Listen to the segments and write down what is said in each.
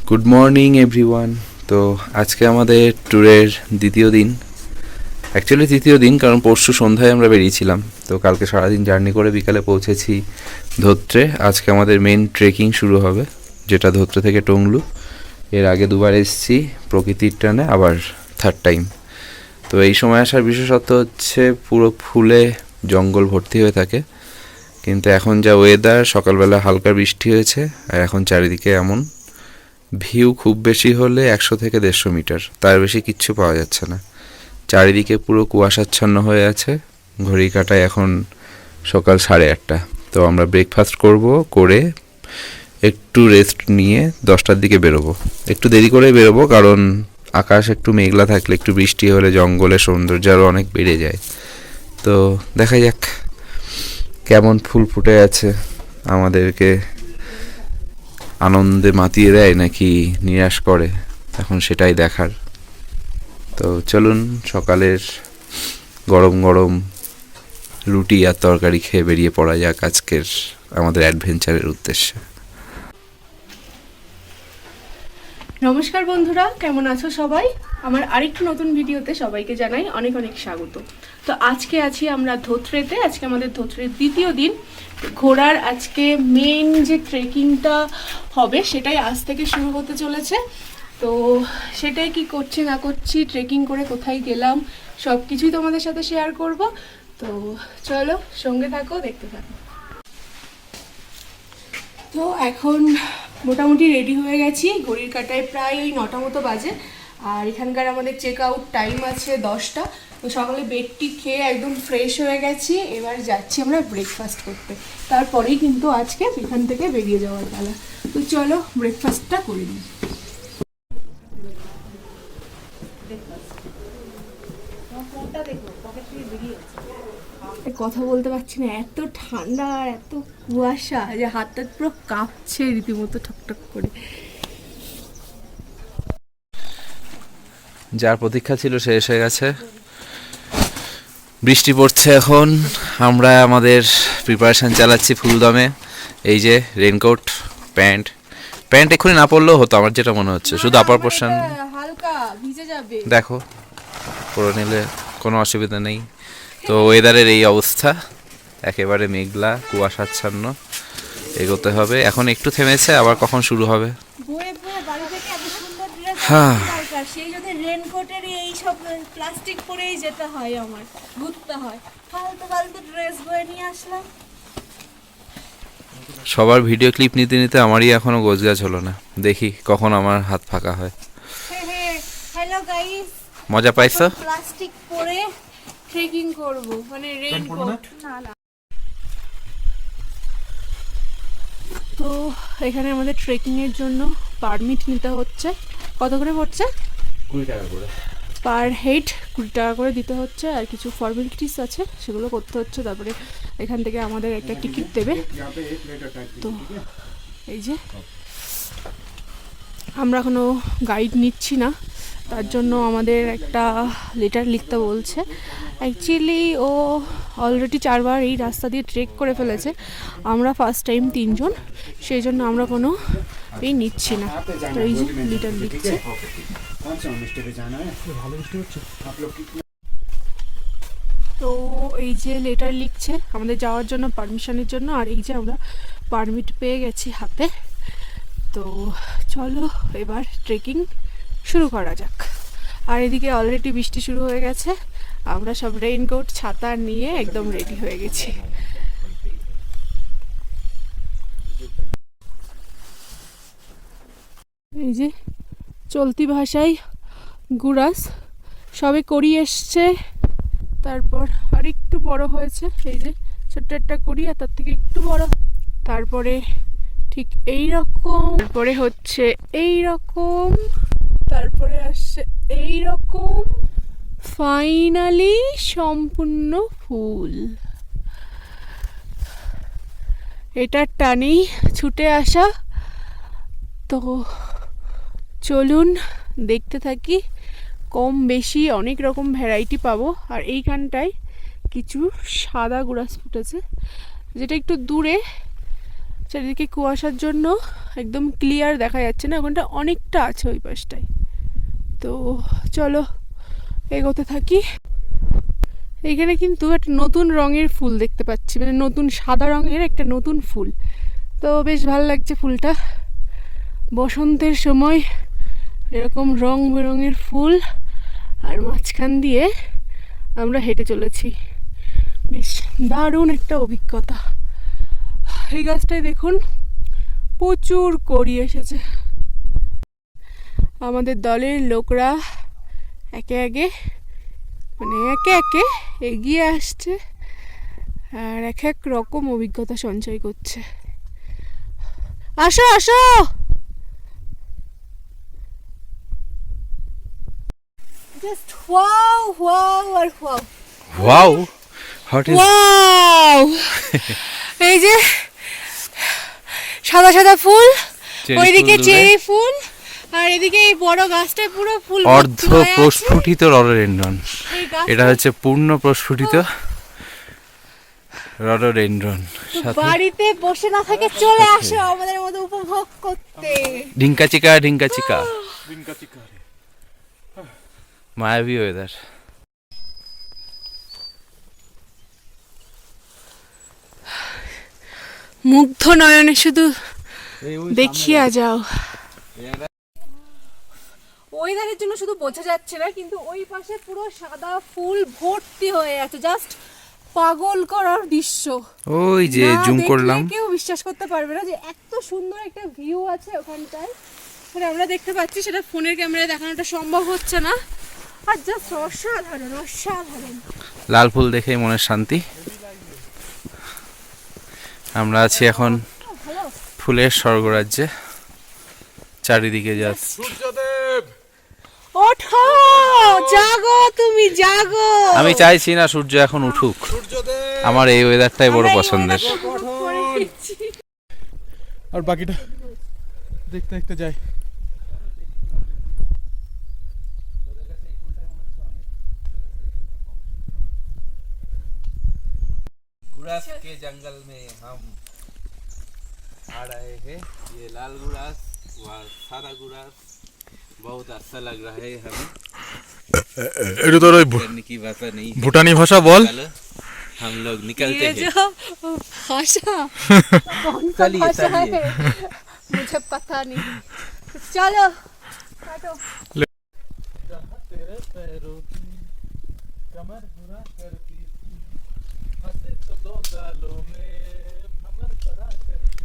Good morning everyone. তো আজকে আমাদের ট্যুরের দ্বিতীয় দিন, অ্যাকচুয়ালি তৃতীয় দিন, কারণ পরশু সন্ধ্যায় আমরা বেরিয়েছিলাম। তো কালকে সারাদিন জার্নি করে বিকালে পৌঁছেছি ধোত্রে। আজকে আমাদের মেন ট্রেকিং শুরু হবে, যেটা ধোত্রে থেকে টংলু। এর আগে দুবার এসেছি প্রকৃতির টানে, আবার থার্ড টাইম। তো এই সময় আসার বিশেষত্ব হচ্ছে পুরো ফুলে জঙ্গল ভর্তি হয়ে থাকে, কিন্তু এখন যা ওয়েদার, সকালবেলা হালকা বৃষ্টি হয়েছে আর এখন চারিদিকে এমন ভিউ, খুব বেশি হলে 100 থেকে 150 মিটার, তার বেশি কিচ্ছু পাওয়া যাচ্ছে না। চারিদিকে পুরো কুয়াশাচ্ছন্ন হয়ে আছে। ঘড়ি কাটায় এখন সকাল 8:30। তো আমরা ব্রেকফাস্ট করে একটু রেস্ট নিয়ে 10টার দিকে বেরোবো। একটু দেরি করে বেরোবো, কারণ আকাশ একটু মেঘলা থাকলে, একটু বৃষ্টি হলে জঙ্গলের সৌন্দর্য আরও অনেক বেড়ে যায়। তো দেখা যাক কেমন ফুল ফুটে আছে, আমাদেরকে আনন্দে মাতিয়ে দেয় নাকি নিরাশ করে, এখন সেটাই দেখার। তো চলুন সকালের গরম গরম রুটি আর তরকারি খেয়ে বেরিয়ে পড়া যাক আজকের আমাদের অ্যাডভেঞ্চারের উদ্দেশ্যে। নমস্কার বন্ধুরা, কেমন আছো সবাই? আমার আরেকটু নতুন ভিডিওতে সবাইকে জানাই অনেক অনেক স্বাগত। তো আজকে আছি আমরা ধোত্রেতে। আজকে আমাদের ধোত্রের দ্বিতীয় দিন। ঘোড়ার আজকে মেন যে ট্রেকিংটা হবে সেটাই আজ থেকে শুরু হতে চলেছে। তো সেটাই কি করছি না করছি, ট্রেকিং করে কোথায় গেলাম, সব কিছুই তোমাদের সাথে শেয়ার করব। তো চলো সঙ্গে থাকো, দেখতে থাকো। তো এখন মোটামুটি রেডি হয়ে গেছি, ঘড়ির কাঁটায় প্রায় ওই 9টা মতো বাজে। আর এখানকার আমাদের চেক আউট টাইম আছে 10টা। তো সকালে বেডটি খেয়ে একদম ফ্রেশ হয়ে গেছি, এবার যাচ্ছি আমরা ব্রেকফাস্ট করতে। তারপরেই কিন্তু আজকে এখান থেকে বেরিয়ে যাওয়ার পালা। তো চলো ব্রেকফাস্টটা করে নিই। কথা বলতে পারছি না, এত ঠান্ডা আর এত কুয়াশা যে হাতটা পুরো কাঁপছে রীতিমতো ঠকঠক করে। যার প্রতীক্ষা ছিল শেষ হয়ে গেছে, বৃষ্টি পড়ছে এখন। আমরা আমাদের প্রিপারেশান চালাচ্ছি ফুলদমে। এই যে রেনকোট, প্যান্ট এক্ষুনি না পরলেও হতো আমার যেটা মনে হচ্ছে, শুধু আপার পোর্শন হালকা ভিজে যাবে, দেখো পরে নিলে কোনো অসুবিধা নেই। তো ওয়েদারের এই অবস্থা, একেবারে মেঘলা কুয়াশাচ্ছন্ন, এগোতে হবে। এখন একটু থেমেছে, আবার কখন শুরু হবে। বয়ে বয়ে বাড়ি থেকে এত সুন্দর ড্রেস হ্যাঁ। দরকার, সেই যদি রেনকোটেরই এই সব প্লাস্টিক পরেই যেতে হয়, আমার ঘুরতে হয়, ফালতু ফালতু ড্রেস বয়ে নিয়ে আসলাম। সবার ভিডিও ক্লিপ নিতে নিতে আমারই এখনো গোছগাছ হলো না, দেখি কখন আমার হাত ফাঁকা হয়। হ্যালো গাইস, মজা পাইছো? প্লাস্টিক পরে ট্রেকিং করব, মানে রেইনকোট না। তো এখানে আমাদের ট্রেকিং এর জন্য পারমিট নিতে হচ্ছে। কত করে পড়ছে? 20 টাকা করে পার হেড, 20 টাকা করে দিতে হচ্ছে। আর কিছু ফর্মালিটিস আছে, সেগুলো করতে হচ্ছে। তারপরে এখান থেকে আমাদের একটা টিকিট দেবে। তো এই যে আমরা এখনো গাইড নিচ্ছি না, তার জন্য আমাদের একটা লেটার লিখতে বলছে। অ্যাকচুয়ালি ও অলরেডি 4বার এই রাস্তা দিয়ে ট্রেক করে ফেলেছে, আমরা ফার্স্ট টাইম 3 জন, সেই জন্য আমরা কোনো এই নিচ্ছি না। তো এই যে লেটার লিখছে। তো এই যে লেটার লিখছে আমাদের যাওয়ার জন্য, পারমিশনের জন্য। আর এই যে আমরা পারমিট পেয়ে গেছি হাতে। তো চলো এবার ট্রেকিং শুরু করা যাক। আর এদিকে অলরেডি বৃষ্টি শুরু হয়ে গেছে, আমরা সব রেইনকোট ছাতা নিয়ে একদম রেডি হয়ে গেছি। এই যে চলতি ভাষায় গুরাস সবে করি এসছে, তারপর আর একটু বড় হয়েছে, এই যে ছোট্ট একটা করি, আর তার থেকে একটু বড়, তারপরে ঠিক এই রকম, তারপরে হচ্ছে এই রকম, তারপরে আসছে এই রকম, ফাইনালি সম্পূর্ণ ফুল। এটার টানেই ছুটে আসা। তো চলুন দেখতে থাকি, কম বেশি অনেক রকম ভ্যারাইটি পাবো। আর এইখানটায় কিছু সাদা গুরাস ফুটেছে, যেটা একটু দূরে চারিদিকে কুয়াশার জন্য একদম ক্লিয়ার দেখা যাচ্ছে না, ওখানটা অনেকটা আছে ওই পাশটায়। তো চলো এগোতে থাকি। এইখানে কিন্তু একটা নতুন রঙের ফুল দেখতে পাচ্ছি, মানে নতুন সাদা রঙের একটা নতুন ফুল। তো বেশ ভালো লাগছে ফুলটা, বসন্তের সময় এরকম রং বেরঙের ফুল। আর মাঝখান দিয়ে আমরা হেঁটে চলেছি, বেশ দারুণ একটা অভিজ্ঞতা। এই গাছটায় দেখুন প্রচুর কড়ি এসেছে। আমাদের দলের লোকরা একে একে এগিয়ে আসছে আর এক এক রকম অভিজ্ঞতা সঞ্চয় করছে। আসো আসো। জাস্ট ওয়াও ওয়াও আর wow. Wow, what is wow! এই যে সাদা সাদা ফুল, ওইদিকে চেরি ফুল, আর এদিকে এই বড় গাছটায় পুরো ফুল অর্ধ প্রস্ফুটিত রডোডেনড্রন। এটা হচ্ছে পূর্ণ প্রস্ফুটিত রডোডেনড্রন। বাড়িতে বসে না থেকে চলে আসো আমাদের মতো উপভোগ করতে। ঢিঙ্কা চিকা ঢিঙ্কা চিকা মায়াবী ওয়েদার। মুগ্ধ নয়নে শুধু দেখিয়া যাও। ওয়েদারের জন্য শুধু বোঝা যাচ্ছে না, কিন্তু ওই পাশে পুরো সাদা ফুল ভর্তি হয়ে আছে, জাস্ট পাগল করার দৃশ্য। ওই যে জুম করলাম, কেউ বিশ্বাস করতে পারবে না যে এত সুন্দর একটা ভিউ আছে ওখানটায়। মানে আমরা দেখতে পাচ্ছি, সেটা ফোনের ক্যামেরায় দেখানোটা সম্ভব হচ্ছে না। আর জাস্ট অসাধারণ অসাধারণ। লাল ফুল দেখেই মনের শান্তি। আমরা আছি এখন ফুলের স্বর্গরাজ্যে, চারিদিকে জাস্ট ওঠো, জাগো, তুমি জাগো। আমি চাইছি না সূর্য এখন উঠুক, আমার এই ওয়েদারটাই বড় পছন্দের। আর বাকিটা দেখতে দেখতে যাই। गुरास के जंगल में हम आ रहे हैं। ये लाल गुरास व सादा गुरास बहुत अच्छा लग रहा है हमें। এটা তো ওই करने की भाषा नहीं है, ভুটানি ভাষা বল। चलो हम लोग निकलते ये हैं। जो भाषा कौन सा चलिए, भाषा है चलिए। मुझे पता नहीं। चलो काटो। तेरे पैरों की कमर घुरा करती हंसे तो दो गालों में भमर करा करती।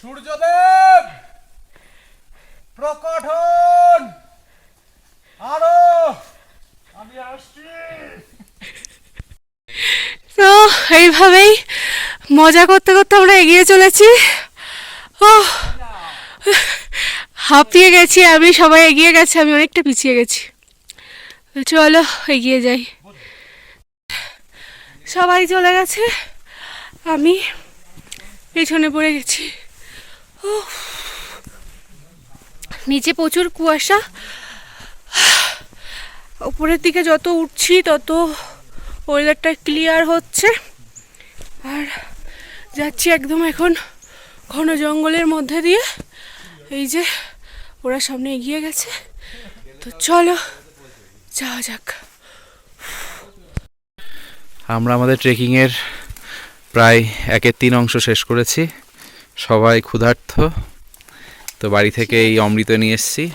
সূর্যদেব প্রকট হন, আরো আমি আসছি। তো এইভাবেই মজা করতে করতে আমরা এগিয়ে চলেছি। ও হাঁপিয়ে গেছি আমি, সবাই এগিয়ে গেছে, আমি অনেকটা পিছিয়ে গেছি। চলো এগিয়ে যাই। সবাই চলে গেছে, আমি পেছনে পড়ে গেছি। ও নিচে প্রচুর কুয়াশা, উপরের দিকে যত উঠছি তত ওয়েদারটা ক্লিয়ার হচ্ছে। আর যাচ্ছি একদম এখন ঘন জঙ্গলের মধ্যে দিয়ে। এই যে ওরা সামনে এগিয়ে গেছে, তো চলো যাওয়া যাক। আমরা আমাদের ট্রেকিংয়ের প্রায় 1/3 অংশ শেষ করেছি। সবাই ক্ষুধার্ত, তো বাড়ি থেকে এই অমৃত নিয়ে এসেছি,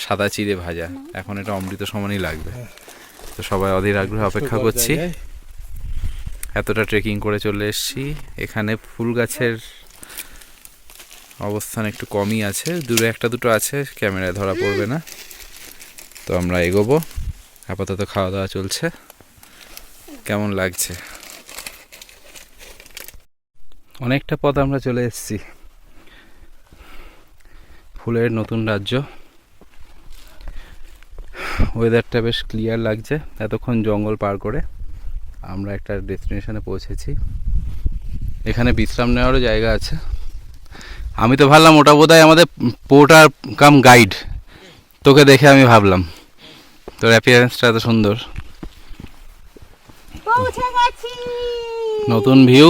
সাদা চিড়ে ভাজা। এখন এটা অমৃত সমানই লাগবে, তো সবাই অধীর আগ্রহে অপেক্ষা করছি। এতটা ট্রেকিং করে চলে এসেছি। এখানে ফুল গাছের অবস্থান একটু কমই আছে, দূরে একটা দুটো আছে, ক্যামেরায় ধরা পড়বে না। তো আমরা এগোবো, আপাতত খাওয়া দাওয়া চলছে। কেমন লাগছে? অনেকটা পথ আমরা চলে এসেছি, ফুলের নতুন রাজ্য। ওয়েদারটা বেশ ক্লিয়ার লাগছে। এতক্ষণ জঙ্গল পার করে আমরা একটা ডেস্টিনেশনে পৌঁছেছি। এখানে বিশ্রাম নেওয়ারও জায়গা আছে, আমি তো ভাবলাম ওটা বোধহয় আমাদের পোর্টার কাম গাইড, তোকে দেখে আমি ভাবলাম তোর অ্যাপিয়ারেন্সটা এত সুন্দর। পৌঁছে গেছি। নতুন ভিউ,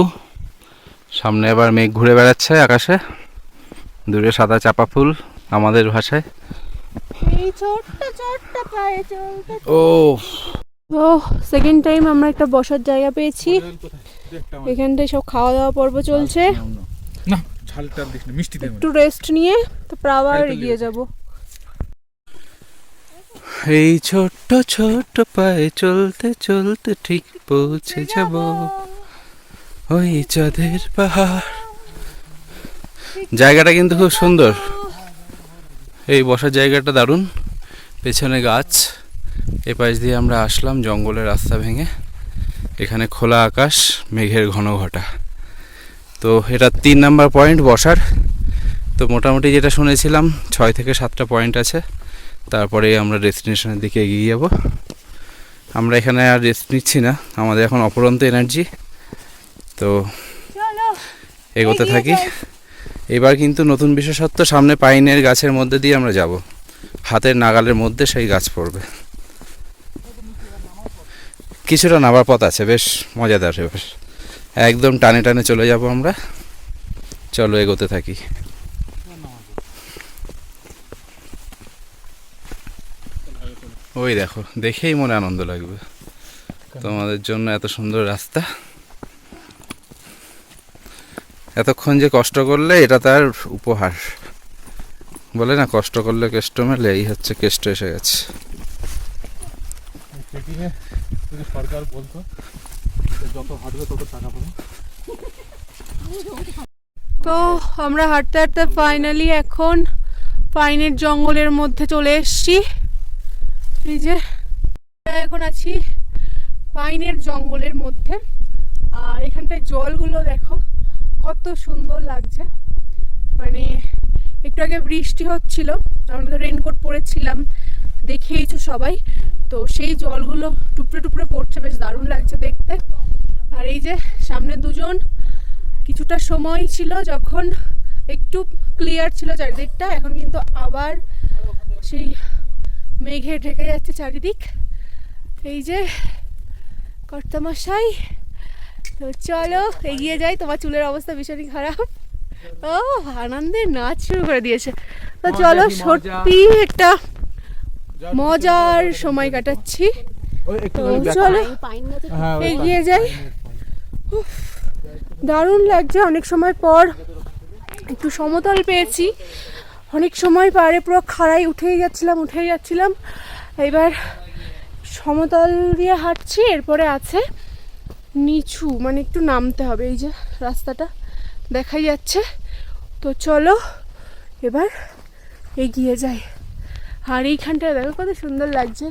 সামনে আবার মেঘ ঘুরে বেড়াচ্ছে আকাশে, দূরে সাদা চাপা ফুল আমাদের ভাষায়। এই ছোট্ট ছোট্ট পায়ে চলতে। ও ও সেকেন্ড টাইম আমরা একটা বসার জায়গা পেয়েছি। এখানটায় সব খাওয়া দাওয়া পর্ব চলছে। না ঝালটা দিস না, মিষ্টি দে। একটু রেস্ট নিয়ে তারপর আবার এগিয়ে যাব। এই ছোট্ট ছোট্ট পায়ে চলতে চলতে ঠিক পৌঁছে যাব ওই চাঁদের পাহাড়। জায়গাটা কিন্তু খুব সুন্দর, এই বসার জায়গাটা দারুণ, পেছনে গাছ। এ পাশ দিয়ে আমরা আসলাম জঙ্গলের রাস্তা ভেঙে, এখানে খোলা আকাশ, মেঘের ঘন ঘটা। তো এটা 3 নাম্বার পয়েন্ট বসার। তো মোটামুটি যেটা শুনেছিলাম 6 থেকে 7টা পয়েন্ট আছে, তারপরে আমরা ডেস্টিনেশনের দিকে এগিয়ে যাব। আমরা এখানে আর রেস্ট নিচ্ছি না, আমাদের এখন অপরন্ত এনার্জি। তো এগোতে থাকি। এবার কিন্তু নতুন বিশেষত্ব, সামনে পাইনের গাছের মধ্যে দিয়ে আমরা যাব, হাতের নাগালের মধ্যে সেই গাছ পড়বে। কিছুটা নামার পথ আছে, বেশ মজাদার, বেশ একদম টানে টানে চলে যাব আমরা। চলো এগোতে থাকি। ওই দেখো, দেখেই মনে আনন্দ লাগবে। তোমাদের জন্য এত সুন্দর রাস্তা, এতক্ষণ যে কষ্ট করলে এটা তার উপহার। বলে না, কষ্ট করলে কেষ্ট মেলে, এই হচ্ছে কেষ্ট এসে গেছে। ট্রেকিংয়ে যদি সরকার বলতো যত হাঁটবে তত টাকা পাবে। তো আমরা হাঁটতে হাঁটতে ফাইনালি এখন পাইনের জঙ্গলের মধ্যে চলে এসেছি। এই যে এখন আছি পাইনের জঙ্গলের মধ্যে, আর এখানটায় জলগুলো দেখো কত সুন্দর লাগছে। মানে একটু আগে বৃষ্টি হচ্ছিল, আমরা তো রেনকোট পরেছিলাম, দেখেইছো সবাই। তো সেই জলগুলো টুপড়ে টুপড়ে পড়ছে, বেশ দারুণ লাগছে দেখতে। আর এই যে সামনে দুজন, কিছুটা সময় ছিল যখন একটু ক্লিয়ার ছিল চারিদিকটা, এখন কিন্তু আবার সেই মেঘে ঢেকে যাচ্ছে চারিদিক। এই যে কর্তামশাই, তো চলো এগিয়ে যাই। তোমার চুলের অবস্থা ভীষণই খারাপ। ও আনন্দে নাচ শুরু করে দিয়েছে। তো চলো, সত্যি একটা মজার সময় কাটাচ্ছি। তো চলো এগিয়ে যাই। দারুণ লাগছে, অনেক সময় পর একটু সমতল পেয়েছি। অনেক সময় পাড়ে পুরো খাড়াই উঠেই যাচ্ছিলাম। এবার সমতল দিয়ে হাঁটছি, এরপরে আছে নিচু, মানে একটু নামতে হবে। এই যে রাস্তাটা দেখাই যাচ্ছে। তো চলো এবার এগিয়ে যাই। আর এইখানটা দেখো কত সুন্দর লাগছে।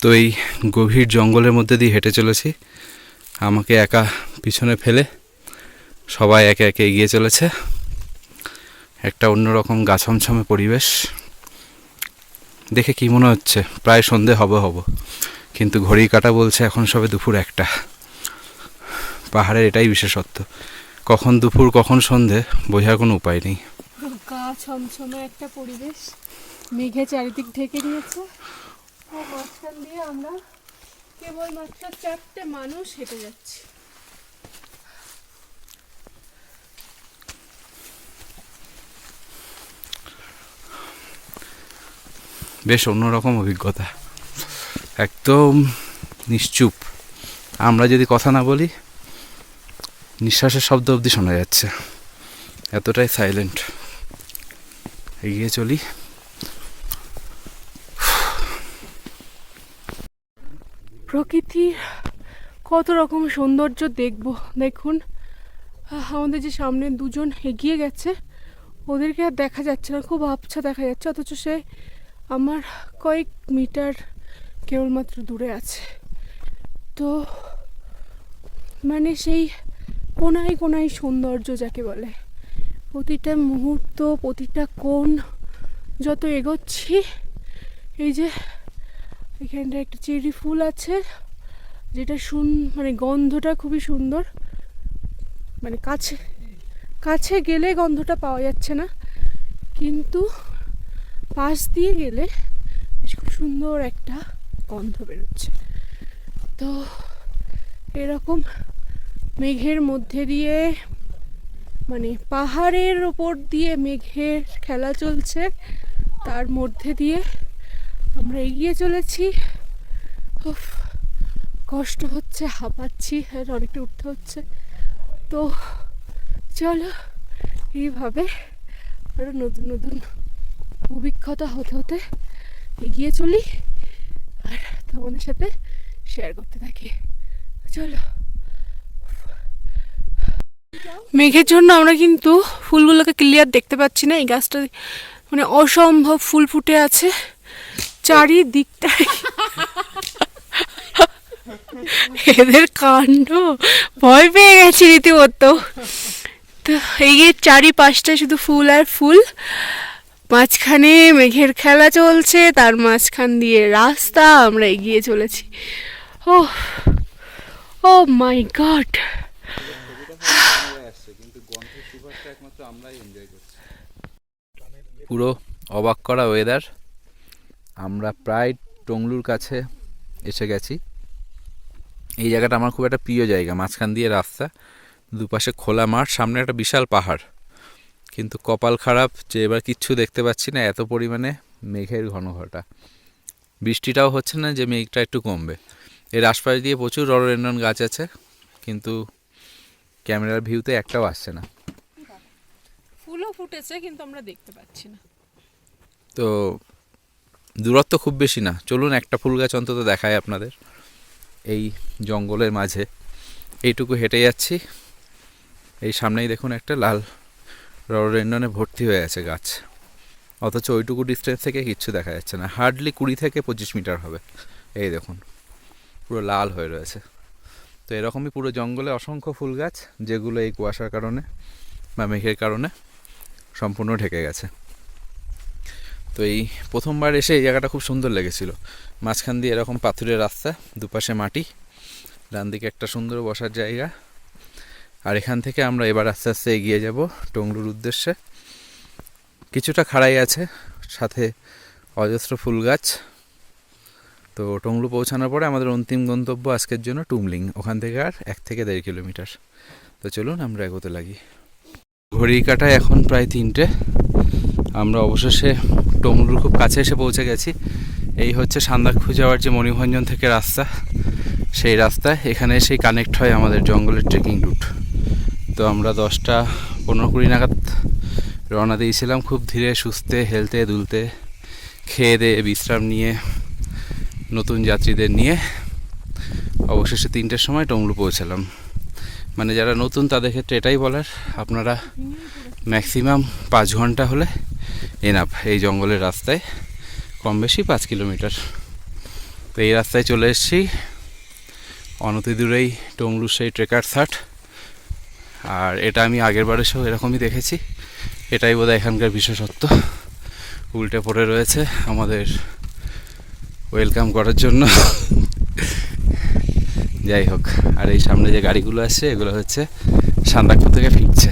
তো এই গভীর জঙ্গলের মধ্যে দিয়ে হেঁটে চলেছি, আমাকে একা পিছনে ফেলে সবাই একে একে এগিয়ে চলেছে। একটা অন্যরকম গা ছমছমে পরিবেশ। দেখে কি মনে হচ্ছে প্রায় সন্ধে হব, কিন্তু ঘড়ি কাঁটা বলছে এখন সবে দুপুর 1টা। পাহাড়ের এটাই বিশেষত্ব, কখন দুপুর কখন সন্ধে বোঝার কোনো উপায় নেই। গা ছমছমে একটা পরিবেশ, মেঘে চারিদিক ঢেকে নিয়েছে। ও মাঝখান দিয়ে আমরা কেবলমাত্র 4টে মানুষ হেঁটে যাচ্ছি। বেশ অন্যরকম অভিজ্ঞতা, একদম নিশ্চুপ। আমরা যদি কথা না বলি নিঃশ্বাসের শব্দ অবধি শোনা যাচ্ছে, এতটাই সাইলেন্ট। এগিয়ে চলি। প্রকৃতির কত রকম সৌন্দর্য দেখবো। দেখুন আমাদের যে সামনে দুজন এগিয়ে গেছে, ওদেরকে আর দেখা যাচ্ছে না, খুব আবছা দেখা যাচ্ছে, অথচ সে আমার কয়েক মিটার কেবলমাত্র দূরে আছে। তো মানে সেই কোনায় কোনায় সৌন্দর্য যাকে বলে, প্রতিটা মুহূর্ত, প্রতিটা কোণ যত এগোচ্ছি এই যে এখানটা একটা চেরি ফুল আছে, যেটা মানে গন্ধটা খুবই সুন্দর, মানে কাছে কাছে গেলে গন্ধটা পাওয়া যাচ্ছে না, কিন্তু পাশ দিয়ে গেলে বেশ খুব সুন্দর একটা গন্ধ বেরোচ্ছে। তো এরকম মেঘের মধ্যে দিয়ে, মানে পাহাড়ের ওপর দিয়ে মেঘের খেলা চলছে, তার মধ্যে দিয়ে আমরা এগিয়ে চলেছি। উফ, কষ্ট হচ্ছে, হাঁপাচ্ছি, আর অনেকটা উঠতে হচ্ছে। তো চলো এইভাবে আরো নতুন নতুন অভিজ্ঞতা হতে হতে এগিয়ে চলি আর তোমাদের সাথে শেয়ার করতে থাকি। চলো। মেঘের জন্য আমরা কিন্তু ফুলগুলোকে ক্লিয়ার দেখতে পাচ্ছি না। এই গাছটা মানে অসম্ভব ফুল ফুটে আছে চারিদিকটায়। এদের কাণ্ড, ভয় পেয়ে গেছি রীতিমতো। তো এই চারিপাশটা শুধু ফুল আর ফুল, মাঝখানে মেঘের খেলা চলছে, তার মাঝখান দিয়ে রাস্তা, আমরা এগিয়ে চলেছি। ও ও মাই গড, পুরো অবাক করা ওয়েদার। আমরা প্রায় টংলুর কাছে এসে গেছি। এই জায়গাটা আমার খুব একটা প্রিয় জায়গা, মাঝখান দিয়ে রাস্তা, দুপাশে খোলা মাঠ, সামনে একটা বিশাল পাহাড়। কিন্তু কপাল খারাপ যে এবার কিচ্ছু দেখতে পাচ্ছি না, এত পরিমাণে মেঘের ঘনঘটা। বৃষ্টিটাও হচ্ছে না যে মেঘটা একটু কমবে। এর আশপাশ দিয়ে প্রচুর রডোডেনড্রন গাছ আছে, কিন্তু ক্যামেরার ভিউতে একটাও আসছে না। ফুলও ফুটেছে কিন্তু আমরা দেখতে পাচ্ছি না। তো দূরত্ব খুব বেশি না, চলুন একটা ফুল গাছ অন্তত দেখায় আপনাদের। এই জঙ্গলের মাঝে এইটুকু হেঁটে যাচ্ছি, এই সামনেই দেখুন একটা লাল রডোডেনড্রনে ভর্তি হয়ে আছে গাছ, অথচ ওইটুকু ডিস্টেন্স থেকে কিচ্ছু দেখা যাচ্ছে না। হার্ডলি 20 থেকে 25 মিটার হবে। এই দেখুন পুরো লাল হয়ে রয়েছে। তো এরকমই পুরো জঙ্গলে অসংখ্য ফুল গাছ, যেগুলো এই কুয়াশার কারণে বা মেঘের কারণে সম্পূর্ণ ঢেকে গেছে। তো এই প্রথমবার এসে এই জায়গাটা খুব সুন্দর লেগেছিল। মাঝখান দিয়ে এরকম পাথুরের রাস্তা, দুপাশে মাটি, ডান দিকে একটা সুন্দর বসার জায়গা। আর এখান থেকে আমরা এবার আস্তে আস্তে এগিয়ে যাব টংলুর উদ্দেশ্যে। কিছুটা খাড়াই আছে, সাথে অজস্র ফুল গাছ। তো টংলু পৌঁছানোর পরে আমাদের অন্তিম গন্তব্য আজকের জন্য টুমলিং, ওখান থেকে আর 1 থেকে 1.5 কিলোমিটার। তো চলুন আমরা এগোতে লাগি। ঘড়ির কাঁটায় এখন প্রায় 3টে। আমরা অবশেষে টংলুর খুব কাছে এসে পৌঁছে গেছি। এই হচ্ছে সান্দাকফু যাওয়ার যে মণিভঞ্জন থেকে রাস্তা, সেই রাস্তায় এখানে এসেই কানেক্ট হয় আমাদের জঙ্গলের ট্রেকিং রুট। তো আমরা 10:15-20 নাগাদ রওনা দিয়েছিলাম, খুব ধীরে সুস্থে, হেলতে দুলতে, খেয়ে দিয়ে বিশ্রাম নিয়ে, নতুন যাত্রীদের নিয়ে অবশেষে 3টের সময় টংলু পৌঁছালাম। মানে যারা নতুন তাদের ক্ষেত্রে এটাই বলার, আপনারা ম্যাক্সিমাম 5 ঘন্টা হলে এনাফ এই জঙ্গলের রাস্তায়, কম বেশি 5 কিলোমিটার। তো এই রাস্তায় চলে এসেছি, অনতি দূরেই টংলুর সেই ট্রেকার্স হাট। আর এটা আমি আগের বার এসেও এরকমই দেখেছি, এটাই বোধহয় এখানকার বিশেষত্ব। উল্টে পড়ে রয়েছে আমাদের ওয়েলকাম করার জন্য। যাই হোক, আর এই সামনে যে গাড়িগুলো আসছে এগুলো হচ্ছে সান্দাকফু থেকে ফিরছে।